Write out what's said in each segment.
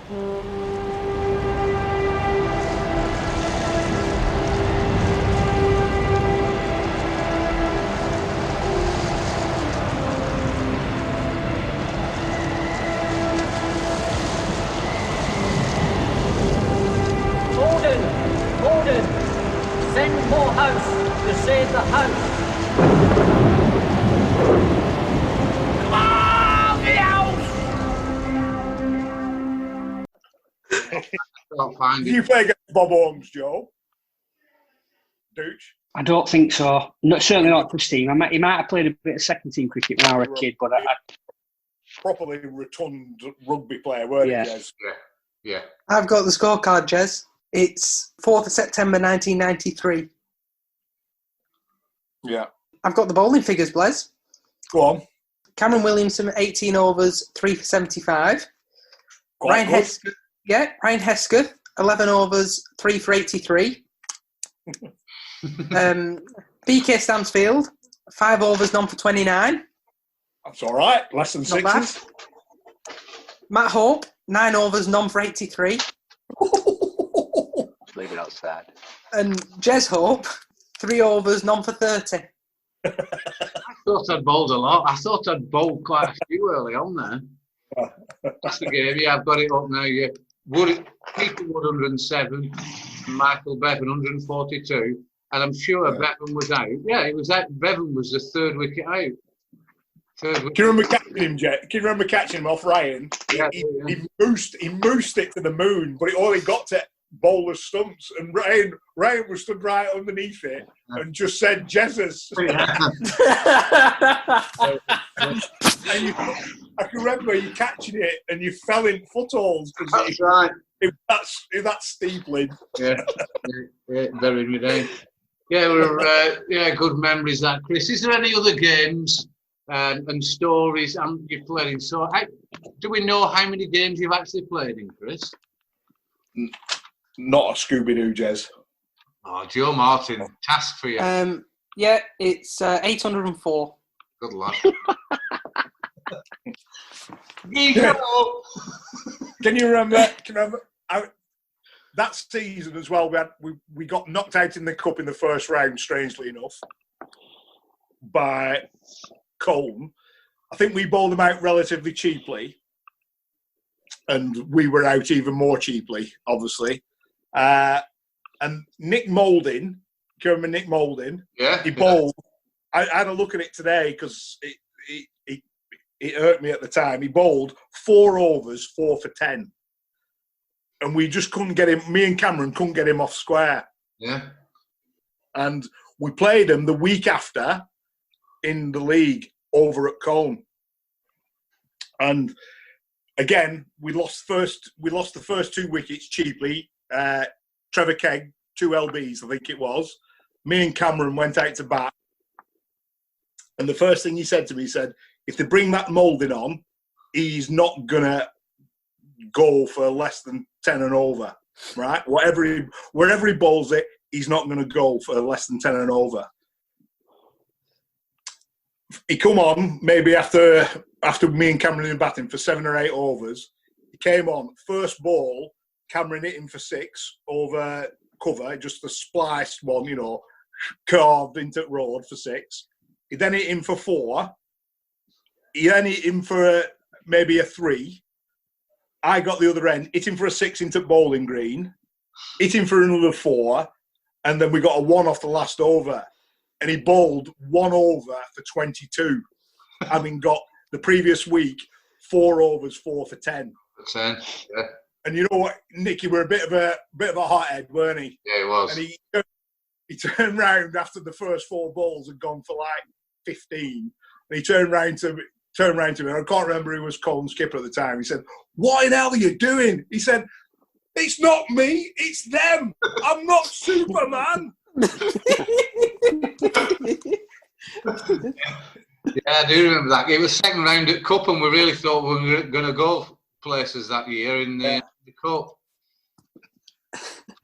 Gordon, send more house to save the house. Come on, the house! Can't find Did you play against Bob Holmes, Joe? Dooch? I don't think so. Certainly not this team. He might have played a bit of second team cricket when I was a kid, but properly rotund rugby player, weren't Yeah. he, Jez? Yeah. I've got the scorecard, Jez. It's 4th of September 1993. Yeah. I've got the bowling figures, Blaise. Go on. Cameron Williamson, 18 overs, 3 for 75. Quite Ryan good. Ryan Hesketh, 11 overs, 3 for 83. BK Stansfield, 5 overs, none for 29. That's all right. Less than Not bad. sixes. Matt Hope, 9 overs, none for 83. Leave it outside. And Jez Hope, 3 overs, none for 30. I thought I'd bowled a lot. I thought I'd bowled quite a few early on there. That's the game. Yeah, I've got it up now. Yeah. Peter Wood 107, Michael Bevan 142, and I'm sure Bevan was out. Yeah, it was out. Bevan was the 3rd wicket out. Can you remember catching him, Jet? Can you remember catching him off Ryan? Yeah, He moosed it to the moon, but it only got to bowler's stumps, and Ryan was stood right underneath it and just said Jesus. And I can remember you catching it and you fell in footholds because That's right. That's steepling. Yeah, buried me down. Yeah, good memories that, Chris. Is there any other games and stories you've played in? So, do we know how many games you've actually played in, Chris? Not a Scooby-Doo, Jez. Oh, Joe Martin, task for you. Yeah, it's 804. Good luck. Can you remember that season as well? We got knocked out in the cup in the first round, strangely enough, by Colne. I think we bowled them out relatively cheaply, and we were out even more cheaply, obviously. And Nick Moulding, do you remember Nick Moulding? Yeah. He bowled. I had a look at it today because it hurt me at the time. He bowled 4 overs, 4 for 10. And we just couldn't get him, me and Cameron couldn't get him off square. Yeah. And we played him the week after in the league over at Colne. And again, we lost the first 2 wickets cheaply. Trevor Kegg, 2 LBs, I think it was. Me and Cameron went out to bat. And the first thing he said to me, he said, if they bring that Moulding on, he's not going to go for less than 10 and over, right? Wherever he bowls it, he's not going to go for less than 10 and over. He come on maybe after me and Cameron in batting for 7 or 8 overs. He came on, first ball, Cameron hit him for 6 over cover, just a spliced one, carved into the road for 6. He then hit him for 4. He then hit him for maybe a 3. I got the other end, hit him for a 6 into bowling green, hit him for another 4, and then we got a 1 off the last over. And he bowled 1 over for 22, having got the previous week 4 overs, 4 for 10. 10, yeah. And you know what, Nicky, we're a bit of a hothead, weren't he? Yeah, he was. And he turned round after the first 4 balls had gone for like 15, and he turned round to me. I can't remember who was Colin skipper at the time. He said, "What in hell are you doing?" He said, "It's not me, it's them. I'm not Superman." Yeah, I do remember that. It was second round at Cup, and we really thought we were going to go places that year in the Cup.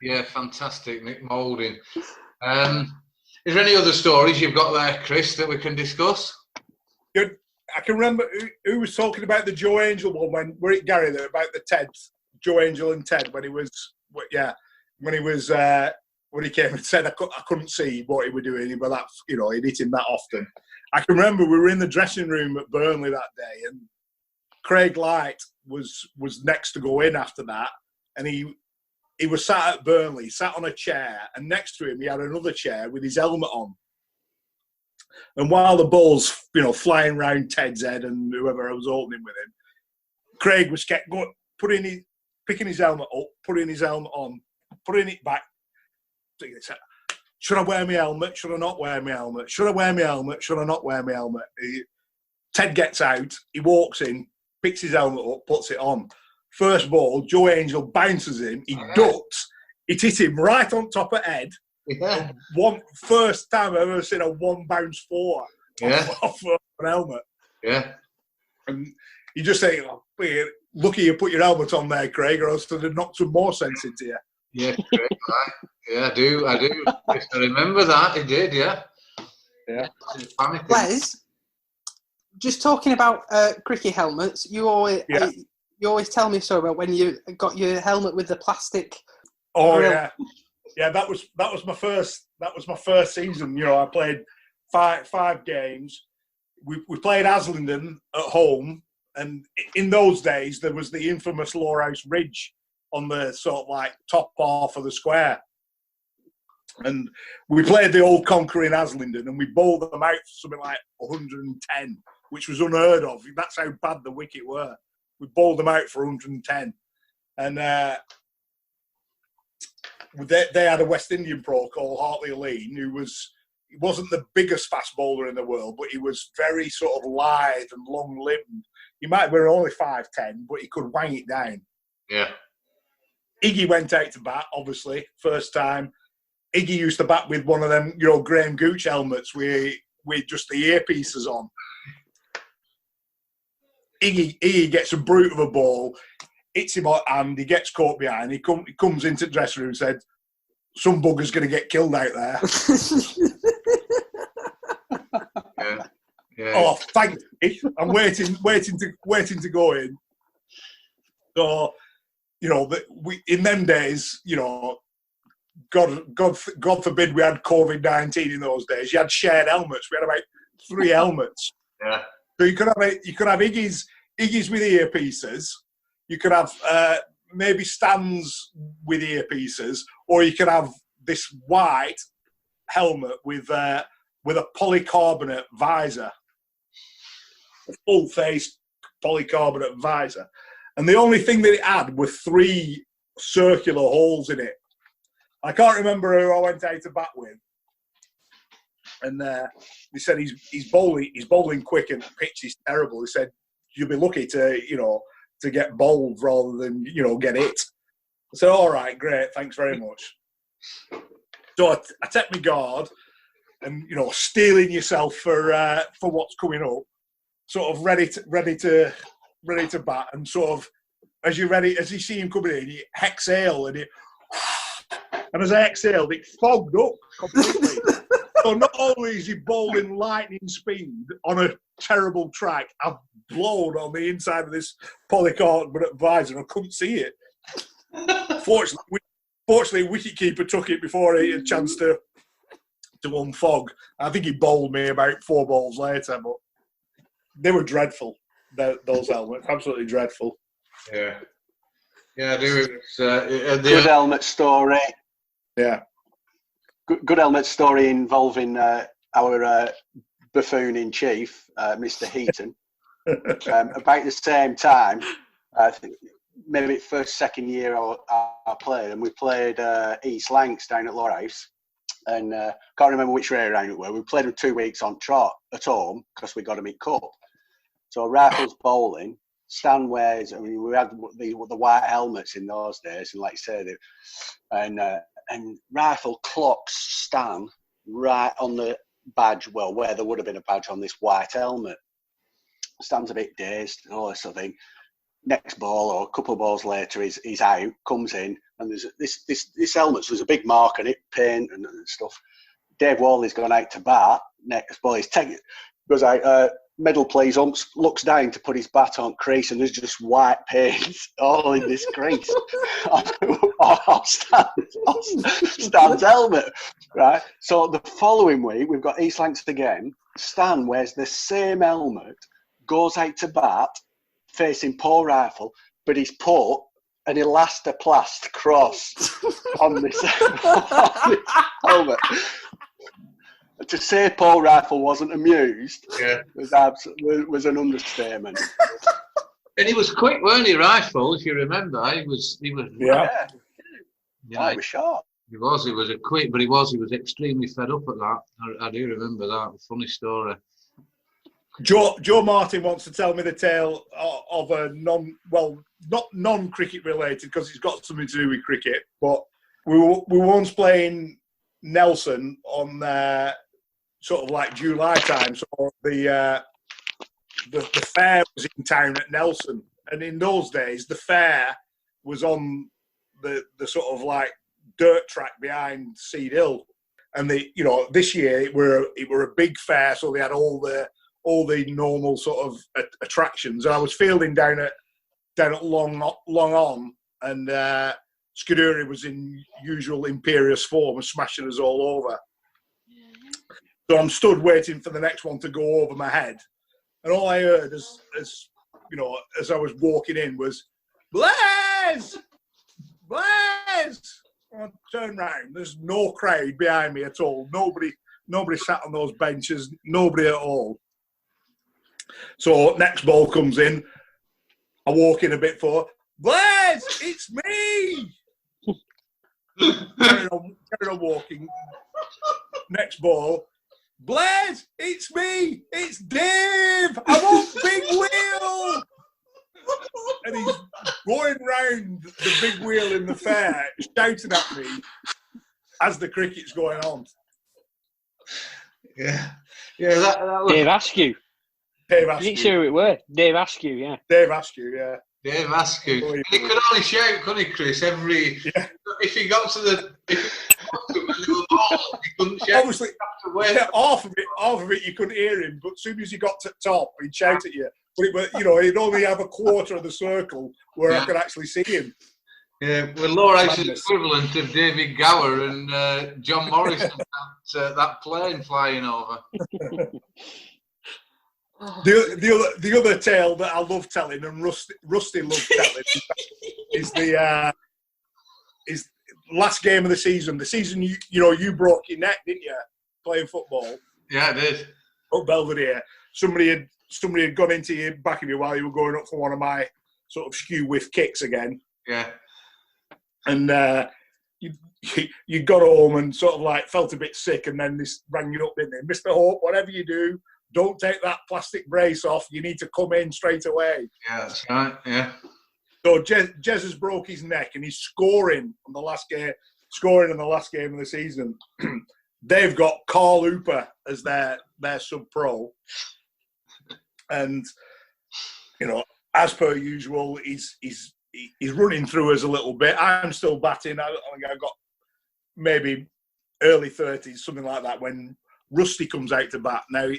Yeah, fantastic, Nick Moulding. Is there any other stories you've got there, Chris, that we can discuss? I can remember who was talking about the Joe Angel one when we're at Gary there about the Teds. Joe Angel and Ted when he came and said I couldn't see what he was doing, but that's, you know, he'd hit him that often. I can remember we were in the dressing room at Burnley that day, and Craig Light was next to go in after that, and he was sat at Burnley, sat on a chair, and next to him he had another chair with his helmet on. And while the ball's, you know, flying round Ted's head and whoever I was opening with him, Craig was kept going, picking his helmet up, putting his helmet on, putting it back. Should I wear my helmet? Should I not wear my helmet? Should I wear my helmet? Should I not wear my helmet? Ted gets out, he walks in, picks his helmet up, puts it on. First ball, Joe Angel bounces him, he ducks, it hit him right on top of head. Yeah. First time I've ever seen a one bounce four off an helmet. Yeah. And you just say, oh, lucky you put your helmet on there, Craig, or else they'd have knocked some more sense into you. Yeah, Craig, right. Yeah, I do. I remember that, he did, yeah. Yeah. Les, just talking about cricket helmets, you always tell me so about when you got your helmet with the plastic. Oh grill. Yeah, that was my first. That was my first season. You know, I played five games. We played Aslington at home, and in those days there was the infamous Lowerhouse Ridge on the sort of like top half of the square, and we played the old Conquer in Aslington, and we bowled them out for something like 110, which was unheard of. That's how bad the wicket were. We bowled them out for 110, and they had a West Indian pro called Hartley Lean, who he wasn't the biggest fast bowler in the world, but he was very sort of lithe and long-limbed. He might have been only 5'10", but he could wang it down. Yeah. Iggy went out to bat, obviously, first time. Iggy used to bat with one of them, you know, Graham Gooch helmets with just the earpieces on. Iggy gets a brute of a ball, hits him on hand, he gets caught behind, he comes into the dressing room and said, some bugger's going to get killed out there. Yeah. Oh, thank you. I'm waiting to go in. So, you know, in them days, you know, God forbid we had COVID-19 in those days. You had shared helmets. We had about 3 helmets. Yeah. So you could have Iggy's with earpieces. You could have maybe Stan's with earpieces, or you could have this white helmet with a polycarbonate visor, a full face polycarbonate visor, and the only thing that it had were 3 circular holes in it. I can't remember who I went out to bat with, and they said he's bowling quick and the pitch is terrible. He said you'll be lucky to get bowled rather than, you know, get hit. I said, all right, great, thanks very much. So I take my guard, and, you know, steeling yourself for what's coming up, sort of ready to bat, and sort of as you see him coming in, you exhale, and as I exhaled, it fogged up completely. So not only is he bowling lightning speed on a terrible track, I've blown on the inside of this polycarbonate visor. I couldn't see it. Fortunately, wicketkeeper took it before he had a chance to unfog. I think he bowled me about 4 balls later, but they were dreadful. Those helmets, absolutely dreadful. Yeah. Yeah, I do. Good helmet story. Yeah. Good helmet story involving our buffoon in chief, Mr. Heaton. About the same time, I think maybe second year I played, and we played East Lancs down at Lowerhouse, and can't remember which way around it were. We played them 2 weeks on trot at home because we got them in cup. So Rifle's bowling. Stan wears, I mean, we had the white helmets in those days, and like you said, and Rifle clocks Stan right on the badge, well, where there would have been a badge on this white helmet. Stan's a bit dazed and all this sort of thing. Next ball, or a couple of balls later, he's out, comes in, and there's this helmet, so there's a big mark on it, paint and stuff. Dave Whalley's gone out to bat. Next ball, goes out, middle plays looks down to put his bat on crease, and there's just white paint all in this crease on Stan's helmet, right? So the following week, we've got East Lancs again. Stan wears the same helmet, goes out to bat, facing Paul Rifle, but he's put an elastoplast cross on this helmet. To say Paul Rifle wasn't amused was an understatement. And he was quick, weren't he, Rifle? If you remember, he was. Yeah. I was sharp. He was a quick, but he was extremely fed up at that. I do remember that. Funny story. Joe Martin wants to tell me the tale of a not non-cricket related, because it's got something to do with cricket. But we were once playing Nelson on sort of like July time. So the fair was in town at Nelson, and in those days the fair was on the sort of like dirt track behind Seed Hill. And this year it were a big fair, so they had all the normal sort of attractions. And I was fielding down at Long On, and Scuderi was in usual imperious form and smashing us all over. So I'm stood waiting for the next one to go over my head, and all I heard as I was walking in was Blaze. I turned round. There's no crowd behind me at all. Nobody sat on those benches. Nobody at all. So next ball comes in. I walk in a bit for Blaze. It's me. Carry on walking. Next ball. Blaze, it's me. It's Dave. I want Big Wheel. And he's going round the big wheel in the fair, shouting at me as the cricket's going on. Yeah. That was... Dave Askew. You didn't say who it were. Dave Askew, yeah. Dave Askew, yeah. Dave Askew. And he could only shout, couldn't he, Chris? If he got to the ball, he couldn't shout. Obviously, half of it you couldn't hear him, but as soon as you got to the top, he'd shout at you. But he'd only have a quarter of the circle where I could actually see him. Yeah, well, Lowerhouse's equivalent of David Gower and John Morrison, that plane flying over. The other tale that I love telling, and Rusty loves telling, is last game of the season. The season you broke your neck, didn't you, playing football? Yeah, I did. Up Belvedere. Somebody had gone into your back of you while you were going up for one of my sort of skew whiff kicks again. Yeah. And you got home and sort of like felt a bit sick, and then this rang you up, didn't it? Mr. Hope, whatever you do, don't take that plastic brace off. You need to come in straight away. Yeah, that's right. Yeah. So Jez has broke his neck, and he's scoring in the last game of the season. They've got Carl Hooper as their sub-pro. And, as per usual, he's running through us a little bit. I'm still batting. I think I've got maybe early 30s, something like that, when Rusty comes out to bat. Now,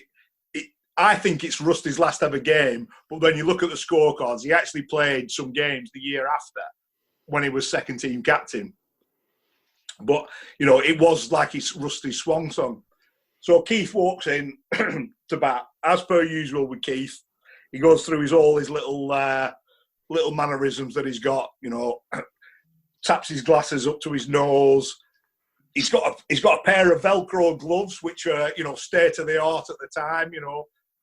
I think it's Rusty's last ever game, but when you look at the scorecards, he actually played some games the year after when he was second team captain. But, it was like it's Rusty's swan song. So Keith walks in to bat, as per usual with Keith. He goes through all his little mannerisms that he's got. Taps his glasses up to his nose. He's got a pair of Velcro gloves, which are state of the art at the time.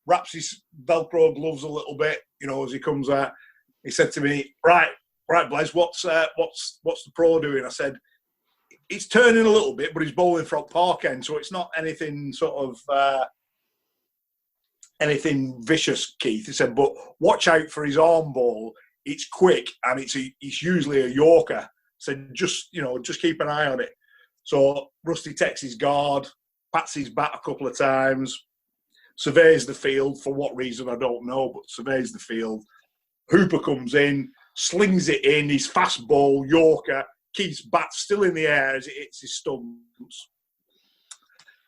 Wraps his Velcro gloves a little bit. As he comes out, he said to me, "Right, Blaze, what's the pro doing?" I said, "He's turning a little bit, but he's bowling from park end, so it's not anything sort of anything vicious." Keith, he said, "But watch out for his arm ball. It's quick and it's usually a Yorker. So just keep an eye on it." So Rusty takes his guard, pats his bat a couple of times, surveys the field for what reason I don't know, but surveys the field. Hooper comes in, slings it in, his fast ball Yorker. Keith's bat still in the air as it hits his stumps.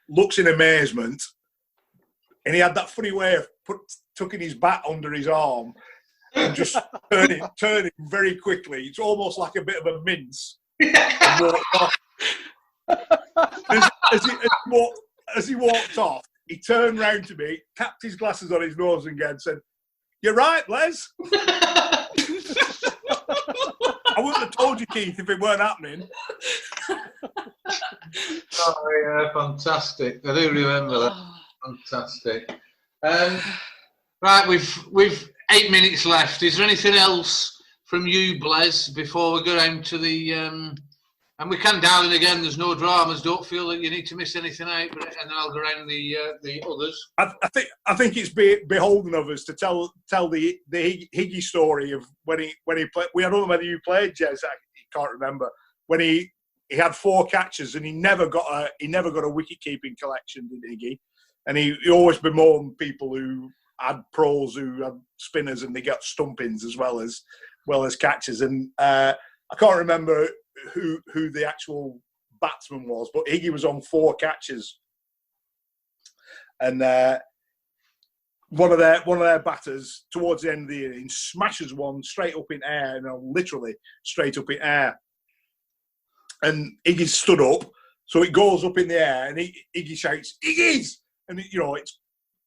Looks in amazement, and he had that funny way of tucking his bat under his arm and just turning very quickly. It's almost like a bit of a mince. And walked off. As he walked off, he turned round to me, tapped his glasses on his nose again, and said, "You're right, Les." I wouldn't have told you, Keith, if it weren't happening. Oh, yeah, fantastic. I do remember that. Fantastic. Right, we've 8 minutes left. Is there anything else from you, Blaise, before we go down to the... and we can dial in again, there's no dramas. Don't feel that you need to miss anything out, and then I'll go around the others. I think it's beholden of us to tell the Higgy story of when he played. I don't know whether you played, Jez. I can't remember when he had 4 catches and he never got a wicket keeping collection, did Higgy? And he always bemoaned people who had pros who had spinners and they got stumpings as well as catches. And I can't remember who the actual batsman was, but Higgy was on 4 catches, and one of their batters towards the end of the inning smashes one straight up in air, literally straight up in air, and Higgy stood up, so it goes up in the air, and Higgy shouts, "Higgies!" And it's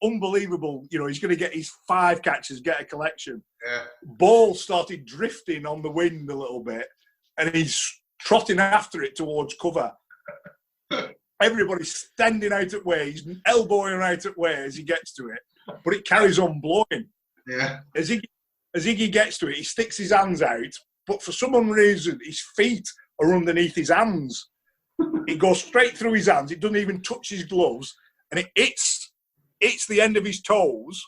unbelievable. He's going to get his 5 catches, get a collection. Yeah. Ball started drifting on the wind a little bit, and he's trotting after it towards cover. Everybody's standing out at way. He's elbowing out at way as he gets to it, but it carries on blowing. Yeah. As Higgy gets to it, he sticks his hands out, but for some reason, his feet are underneath his hands. It goes straight through his hands. It doesn't even touch his gloves, and it hits the end of his toes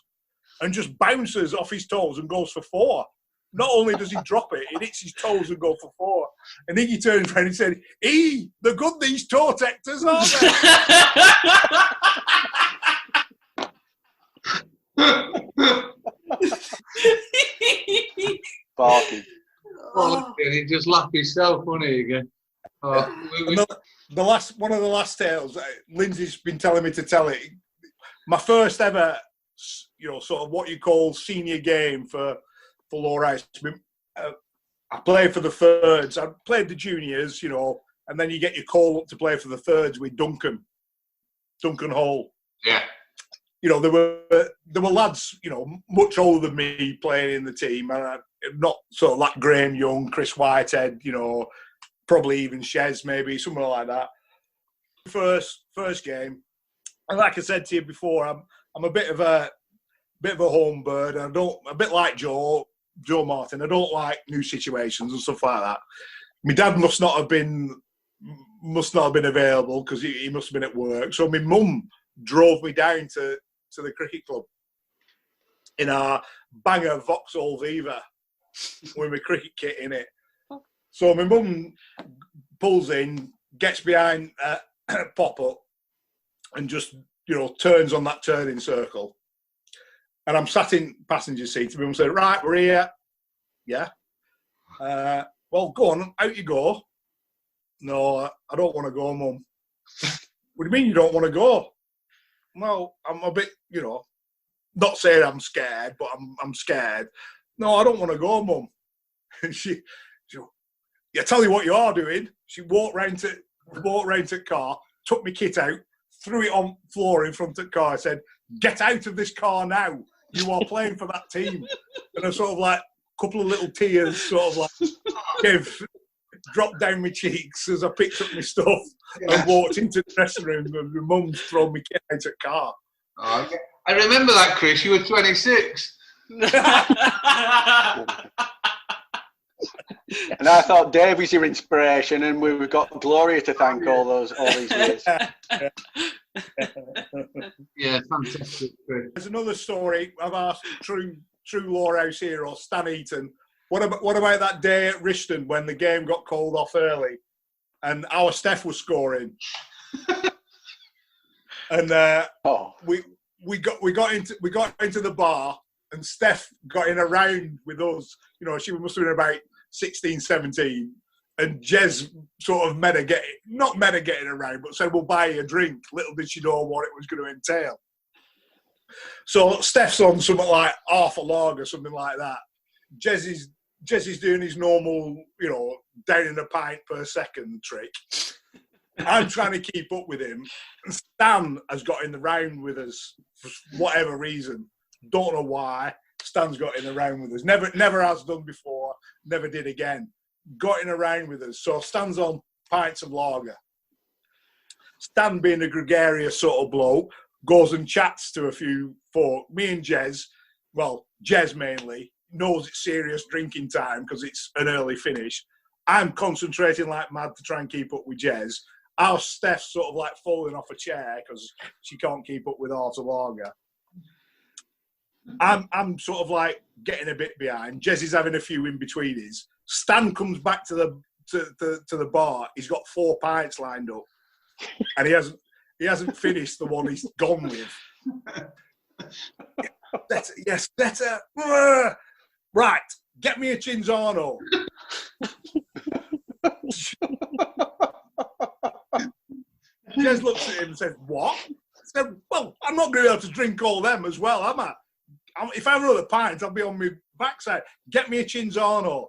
and just bounces off his toes and goes for 4. Not only does he drop it, it hits his toes and go for 4. And Higgy turned around and said, "They're good, these toe protectors, aren't they?" Barking. Oh, he just laughed himself, wouldn't he, again? Oh, One of the last tales, Lindsay's been telling me to tell it. My first ever, sort of what you call senior game for Lowerhouse. I played for the thirds. I played the juniors, and then you get your call up to play for the thirds with Duncan Hall. Yeah. There were lads, much older than me playing in the team, and not sort of like Graham Young, Chris Whitehead, probably even Shez, maybe something like that. First game, and like I said to you before, I'm a bit of a home bird. And a bit like Joe Martin. I don't like new situations and stuff like that. My dad must not have been available because he must have been at work. So my mum drove me down to the cricket club in our banger Vauxhall Viva with my cricket kit in it. So my mum pulls in, gets behind pop-up and just, turns on that turning circle. And I'm sat in passenger seat. And my mum said, "Right, we're here." "Yeah." "Well, go on, out you go." "No, I don't want to go, Mum." "What do you mean you don't want to go?" "Well, I'm a bit, not saying I'm scared, but I'm scared." "No, I don't want to go, Mum." And she "Yeah, tell you what you are doing." She walked round to the car, took my kit out, threw it on the floor in front of the car, said, "Get out of this car now. You are playing for that team." And I sort of like, a couple of little tears sort of like dropped down my cheeks as I picked up my stuff and walked into the dressing room and my mum's thrown my kit out of the car. Oh, I remember that, Chris. You were 26. And I thought Dave was your inspiration, and we've got Gloria to thank all these years. Yeah, fantastic. There's another story of our true Lowerhouse hero, Stan Eaton. What about that day at Rishton when the game got called off early, and our Steph was scoring, and we got into the bar, and Steph got in a round with us. She must have been about 16, 17. And Jez sort of not getting around, but said, "We'll buy you a drink." Little did she know what it was going to entail. So Steph's on something like half a log or something like that. Jezzy's doing his normal, down in a pint per second trick. I'm trying to keep up with him. And Stan has got in the round with us for whatever reason. Don't know why. Stan's got in the round with us. Never has done before. Never did again. Got in a round with us. So Stan's on pints of lager. Stan, being a gregarious sort of bloke, goes and chats to a few folk. Me and Jez, well, Jez mainly, knows it's serious drinking time because it's an early finish. I'm concentrating like mad to try and keep up with Jez. Our Steph's sort of like falling off a chair because she can't keep up with half the lager. I'm sort of like getting a bit behind. Jez is having a few in between his. Stan comes back to the bar. He's got 4 pints lined up, and he hasn't finished the one he's gone with. Yes, better. Right, get me a Cinzano. Jez looks at him and says, "What?" I said, "Well, I'm not going to be able to drink all them as well, am I? If I run a pint, I'll be on my backside. Get me a Cinzano."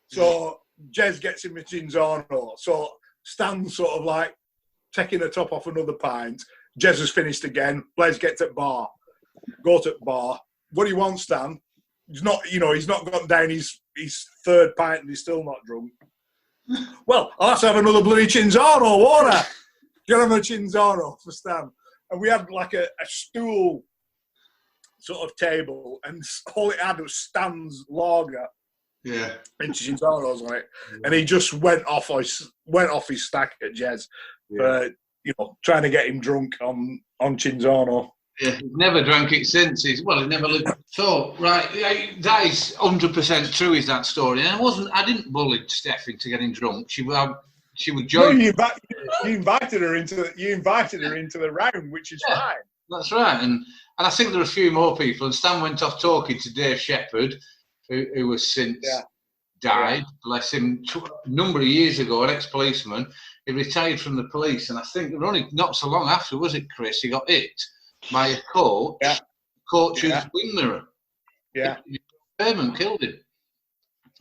So Jez gets him a Cinzano. So Stan's sort of like taking the top off another pint. Jez has finished again. Blaze gets at bar. Go to bar. What do you want, Stan? He's not, he's not got down his 3rd pint and he's still not drunk. Well, I'll have to have another bloody Cinzano, won't I? Get him a Cinzano for Stan. And we had like a stool sort of table, and all it had was Stan's lager. Yeah. And Cinzano's on it. And he just went off his stack at Jez for, trying to get him drunk on Cinzano. Yeah, he's never drank it since. He's never lived. So, right, that is 100% true, is that story. And I didn't bully Steph into getting drunk. She would joke. No, you invited her into the round, which is fine. That's right. And I think there are a few more people. And Stan went off talking to Dave Shepherd, who has since died, bless him, a number of years ago, an ex-policeman. He retired from the police. And I think only not so long after, was it, Chris? He got hit by a coach's wing mirror. Yeah. Payment killed him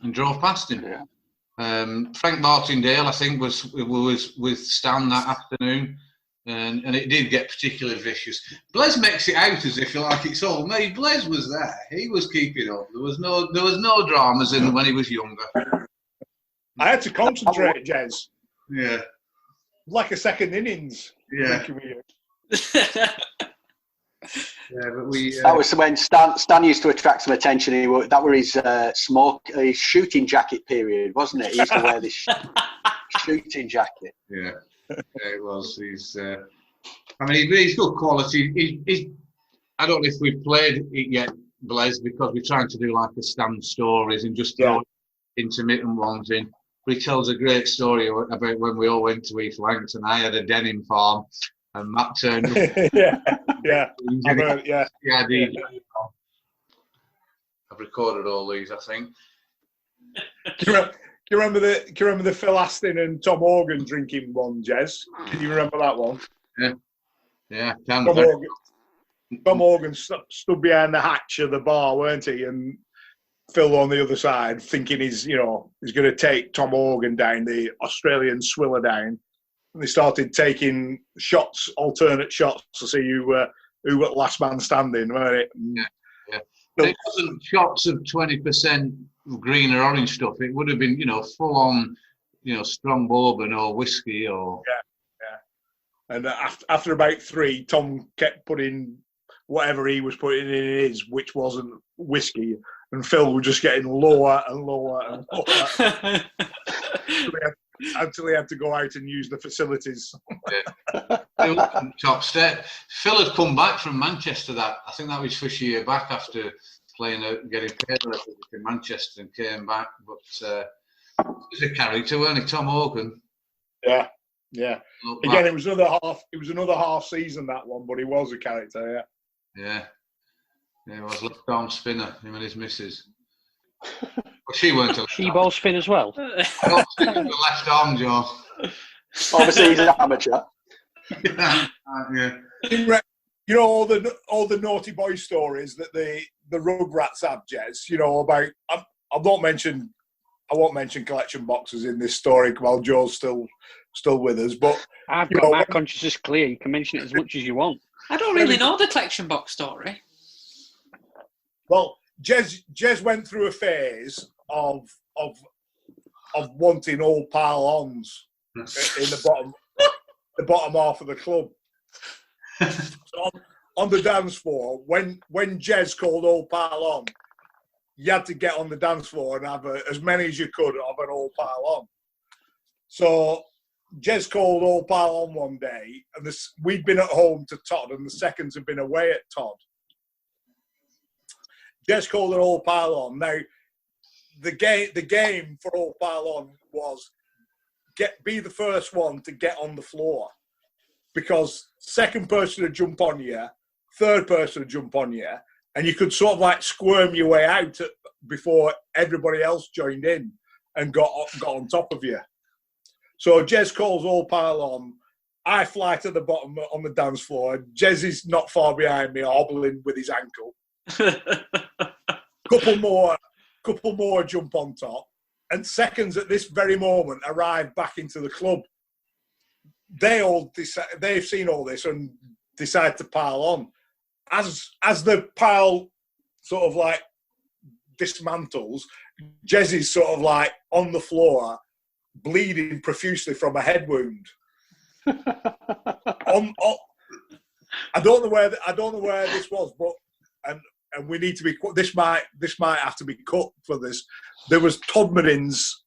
and drove past him. Yeah. Frank Martindale, I think, was with Stan that afternoon, and it did get particularly vicious. Blaze makes it out as if it's all me. Blaze was there; he was keeping up. There was no dramas in when he was younger. I had to concentrate, Jez. Yeah, like a second innings. Yeah. Yeah, but that was when Stan used to attract some attention. That were his his shooting jacket period, wasn't it? He used to wear this shooting jacket. Yeah, it was. He's good quality. I don't know if we've played it yet, Blaze, because we're trying to do like a Stan stories and just throw intermittent ones in. But he tells a great story about when we all went to East Langton. I had a denim farm. And Matt turned up. I've recorded all these, I think. Do you remember the Phil Astin and Tom Organ drinking one, Jez? Can you remember that one? Yeah. Tom Organ stood behind the hatch of the bar, weren't he? And Phil on the other side, thinking he's going to take Tom Organ down, the Australian swiller down. And they started taking alternate shots to see who was last man standing, weren't it? Yeah. It wasn't shots of 20% green or orange stuff. It would have been, full on, strong bourbon or whiskey or. Yeah. And after about 3, Tom kept putting whatever he was putting in his, which wasn't whiskey, and Phil was just getting lower and lower and lower. Until he had to go out and use the facilities. Top step. Phil had come back from Manchester. I think that was his first year back after getting paid in Manchester, and came back. But he was a character, wasn't he, Tom Organ? Yeah. Again, it was another half season, that one, but he was a character. Yeah. He was left arm spinner. Him and his missus. Well, she weren't a she ball spin as well. Left arm, Joe. Obviously, he's an amateur. Yeah. You you know all the naughty boy stories that the Rugrats have, Jez. You know about. I won't mention collection boxes in this story while Joe's still with us. But I've got my conscience clear. You can mention it as much as you want. I don't really know the collection box story. Well, Jez went through a phase of wanting all pile-ons in the bottom half of the club. So on the dance floor, when Jez called all pile-on, you had to get on the dance floor and have as many as you could of an all pile-on. So Jez called all pile-on one day, and we'd been at home to Todd, and the seconds had been away at Todd. Jez called it all pile-on. Now, the game for all pile-on was be the first one to get on the floor, because second person would jump on you, third person would jump on you, and you could sort of like squirm your way out before everybody else joined in and got on top of you. So Jez calls all pile-on. I fly to the bottom on the dance floor. Jez is not far behind me, hobbling with his ankle. Couple more jump on top, and seconds at this very moment arrive back into the club. They've seen all this and decide to pile on. As the pile sort of like dismantles, Jez is sort of like on the floor, bleeding profusely from a head wound. I don't know where this was, but and we need to be. This might have to be cut for this. There was Todmarin's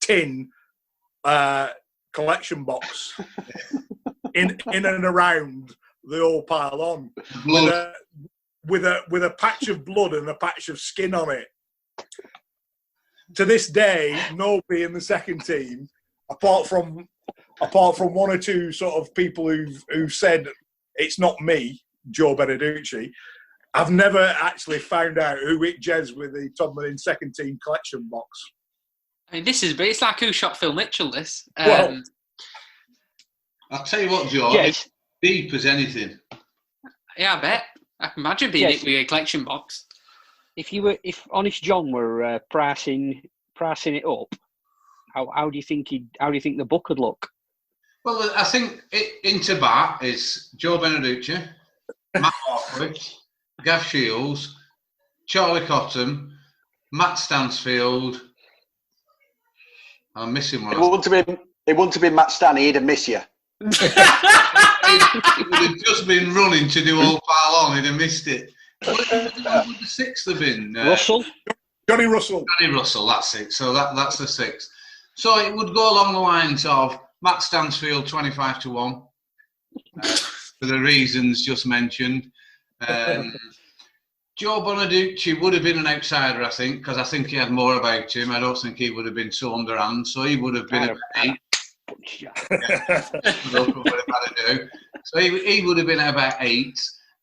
tin collection box in and around the old pile on with a patch of blood and a patch of skin on it. To this day, nobody in the second team, apart from one or two sort of people who've said it's not me, Joe Beneducci, I've never actually found out who hit Jez with the Todmarin second team collection box. I mean, it's like who shot Phil Mitchell, this. Well, I'll tell you what, Joe, it's deep as anything. Yeah, I bet. I can imagine being hit with a collection box. If Honest John were pricing it up, how do you think the book would look? Well, I think into bat is Joe Beneducci, Matt Marquis, Gav Shields, Charlie Cotton, Matt Stansfield. I'm missing one. It wouldn't have been Matt Stanley. He'd have missed you. He would have just been running to do all pile on. He'd have missed it. What would the sixth have been? Russell. Johnny Russell. Johnny Russell. That's it. So that's the sixth. So it would go along the lines of Matt Stansfield 25-1 for the reasons just mentioned. Joe Beneducci would have been an outsider, I think, because I think he had more about him. I don't think he would have been so underhand, so he would have been about 8. So he would have been about 8.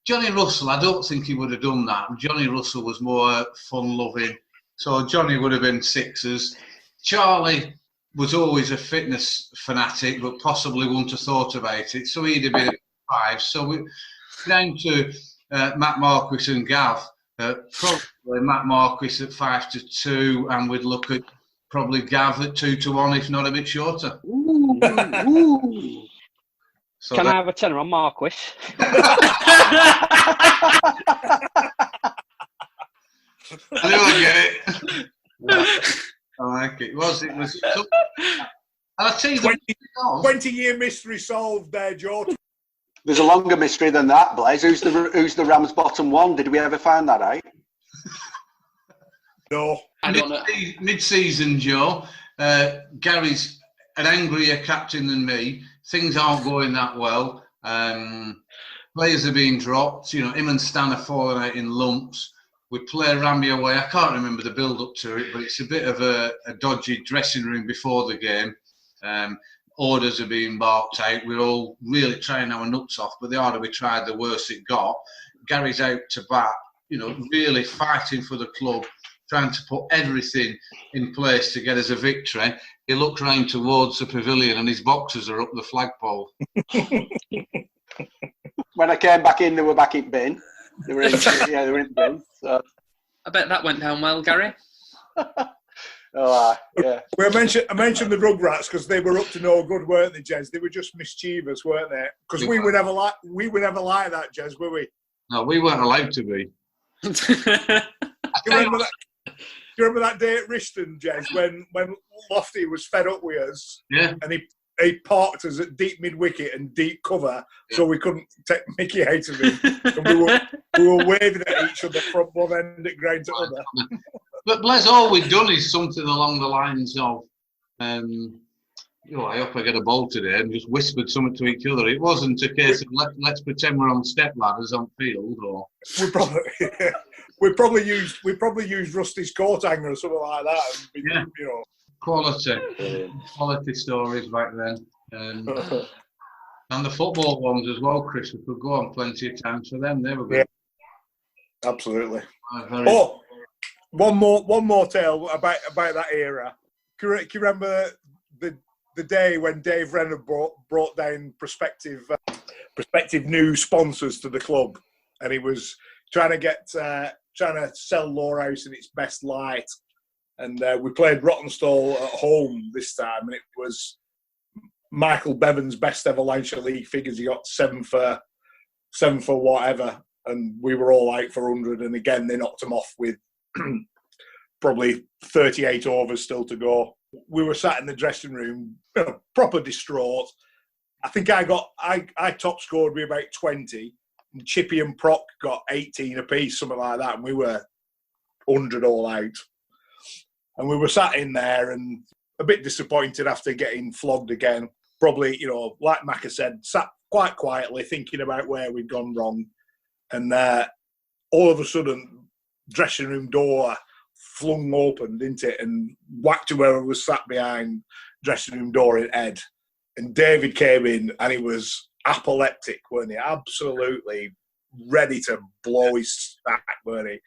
Johnny Russell, I don't think he would have done that. Johnny Russell was more fun-loving, so Johnny would have been 6s. Charlie was always a fitness fanatic, but possibly wouldn't have thought about it, so he'd have been 5. So we're down to Matt Marquis and Gav. Probably Matt Marquis at 5-2, and we'd look at probably Gav at 2-1, if not a bit shorter. Ooh. So can I have a tenner on Marquis? I knew I'd get it. I like it. It was. And I'll tell you, 20-year mystery solved there, George. There's a longer mystery than that, Blaze. Who's the Rams' bottom one? Did we ever find that out? No. I don't know. Mid-season, Joe. Gary's an angrier captain than me. Things aren't going that well. Players are being dropped. You know, him and Stan are falling out in lumps. We play Rammy away. I can't remember the build-up to it, but it's a bit of a dodgy dressing room before the game. Orders are being barked out. We're all really trying our nuts off, but the harder we tried, the worse it got. Gary's out to bat, you know, really fighting for the club, trying to put everything in place to get us a victory. He looks round towards the pavilion and his boxers are up the flagpole. When I came back in, they were back in bin. They were in, they were in bin. So. I bet that went down well, Gary. Yeah. I mentioned the Rugrats because they were up to no good, weren't they, Jez? They were just mischievous, weren't they? Because we were never like that, Jez, were we? No, we weren't allowed to be. Do you remember that day at Rishton, Jez, when Lofty was fed up with us? Yeah. And he parked us at deep mid-wicket and deep cover, so we couldn't take Mickey out of him. And we were waving at each other from one end of ground to other. But Blez, all we've done is something along the lines of, I hope I get a ball today, and just whispered something to each other. It wasn't a case of let's pretend we're on step ladders on field, or we probably used Rusty's coat hanger or something like that. And quality stories back then, and the football ones as well. Chris, we could go on plenty of times for them. They were good. Yeah, absolutely. One more tale about that era. Can you remember the day when Dave Renner brought down prospective new sponsors to the club, and he was trying to sell Lowerhouse in its best light, and we played Rottenstall at home this time, and it was Michael Bevan's best ever Lancashire League figures. He got 7 for whatever, and we were all out for 100, and again they knocked him off with probably 38 overs still to go. We were sat in the dressing room, proper distraught. I think I top scored with about 20, and Chippy and Proc got 18 apiece, something like that, and we were 100 all out. And we were sat in there and a bit disappointed after getting flogged again. Probably, like Macca said, sat quite quietly thinking about where we'd gone wrong. And all of a sudden, dressing room door flung open, didn't it? And whacked whoever was sat behind dressing room door in head. And David came in and he was apoplectic, weren't he? Absolutely ready to blow his stack, weren't he?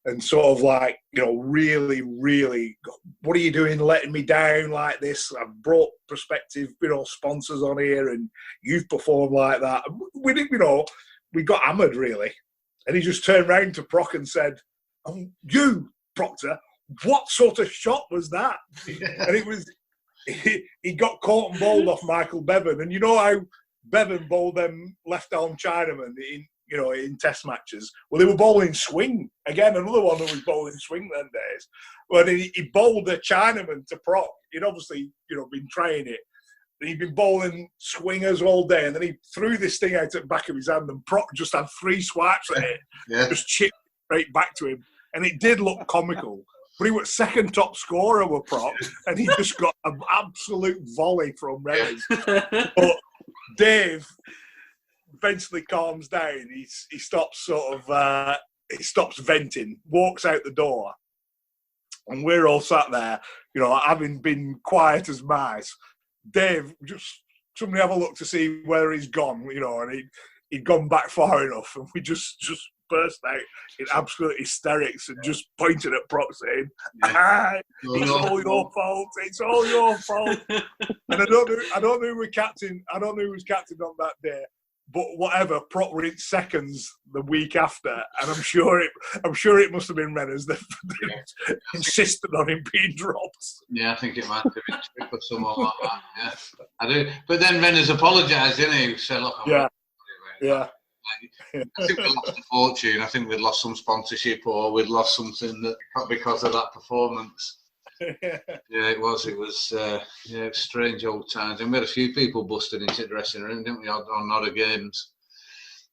And sort of like, really, really, what are you doing letting me down like this? I've brought prospective, sponsors on here and you've performed like that. We didn't, we got hammered, really. And he just turned round to Proc and said, you, Proctor, what sort of shot was that? And it was, he got caught and bowled off Michael Bevan. And you know how Bevan bowled them left-arm Chinamen in test matches? Well, they were bowling swing. Again, another one that was bowling swing them days. But he bowled a Chinaman to Proc. He'd obviously, been trying it. And he'd been bowling swingers all day. And then he threw this thing out at the back of his hand and Proc just had 3 swipes at it. Yeah. Just chipped right back to him. And it did look comical. But he was second top scorer with Proc, and he just got an absolute volley from Redders. But Dave eventually calms down. He stops he stops venting, walks out the door, and we're all sat there, having been quiet as mice. Dave, just somebody have a look to see where he's gone, and he'd gone back far enough, and we just burst out in absolute hysterics and just pointed at Proc saying, it's all your fault, it's all your fault. And I don't know who was captain on that day, but whatever, Proc were in seconds the week after, and I'm sure it must have been Renners that insisted on him being dropped. Yeah, I think it might have been Trip or someone like that. Yeah, I do. But then Renners apologised, didn't he? He said, look, yeah. I think we lost a fortune. I think we'd lost some sponsorship, or we'd lost something because of that performance. Yeah, it was strange old times. And we had a few people busted into the dressing room, didn't we, on other games?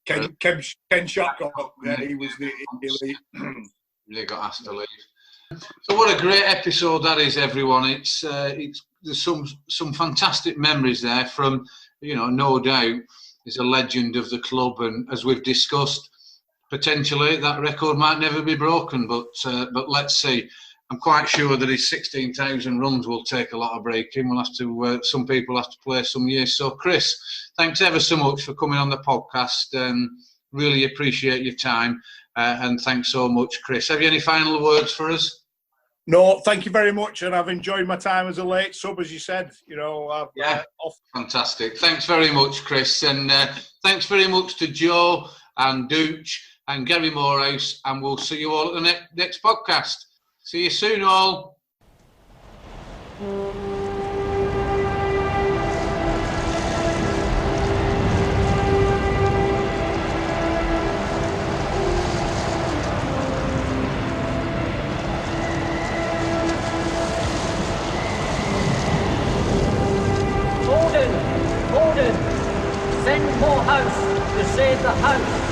Ken Shotcock, he was the elite. He got asked to leave. So what a great episode that is, everyone. It's there's some fantastic memories there from, no doubt. Is a legend of the club, and as we've discussed, potentially that record might never be broken. But let's see. I'm quite sure that his 16,000 runs will take a lot of breaking. We'll have to. Some people have to play some years. So, Chris, thanks ever so much for coming on the podcast. Really appreciate your time, and thanks so much, Chris. Have you any final words for us? No, thank you very much, and I've enjoyed my time as a late sub, as you said. You know, Fantastic. Thanks very much, Chris, and thanks very much to Joe and Dooch and Gary Morehouse, and we'll see you all at the next podcast. See you soon, all. Gordon, send Morehouse to save the house.